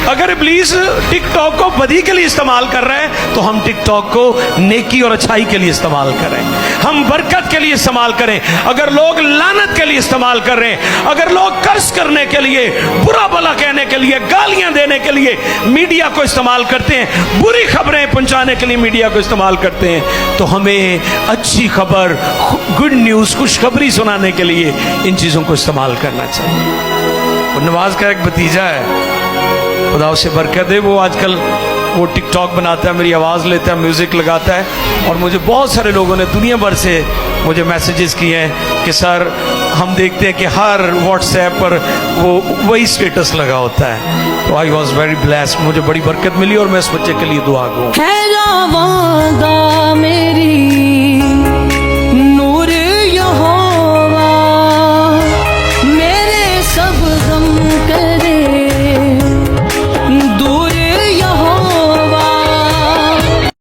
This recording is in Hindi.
अगर इब्लीस टिकटॉक को बदी के लिए इस्तेमाल कर रहे हैं तो हम टिकटॉक को नेकी और अच्छाई के लिए इस्तेमाल करें, हम बरकत के लिए इस्तेमाल करें। अगर लोग लानत के लिए इस्तेमाल कर रहे हैं, अगर लोग कर्ज करने के लिए, बुरा भला कहने के लिए, गालियां देने के लिए मीडिया को इस्तेमाल करते हैं, बुरी खबरें पहुंचाने के लिए मीडिया को इस्तेमाल करते हैं, तो हमें अच्छी खबर, गुड न्यूज, खुशखबरी सुनाने के लिए इन चीजों को इस्तेमाल करना चाहिए। और नवाज का एक भतीजा है, खुदा उसे बरकत दे, वो आजकल वो टिकटॉक बनाता है, मेरी आवाज़ लेता है, म्यूज़िक लगाता है, और मुझे बहुत सारे लोगों ने दुनिया भर से मुझे मैसेजेस किए हैं कि सर हम देखते हैं कि हर व्हाट्सएप पर वो वही स्टेटस लगा होता है। तो आई वॉज वेरी ब्लेस्ड, मुझे बड़ी बरकत मिली और मैं इस बच्चे के लिए दुआ करूँ। है जो वादा मेरी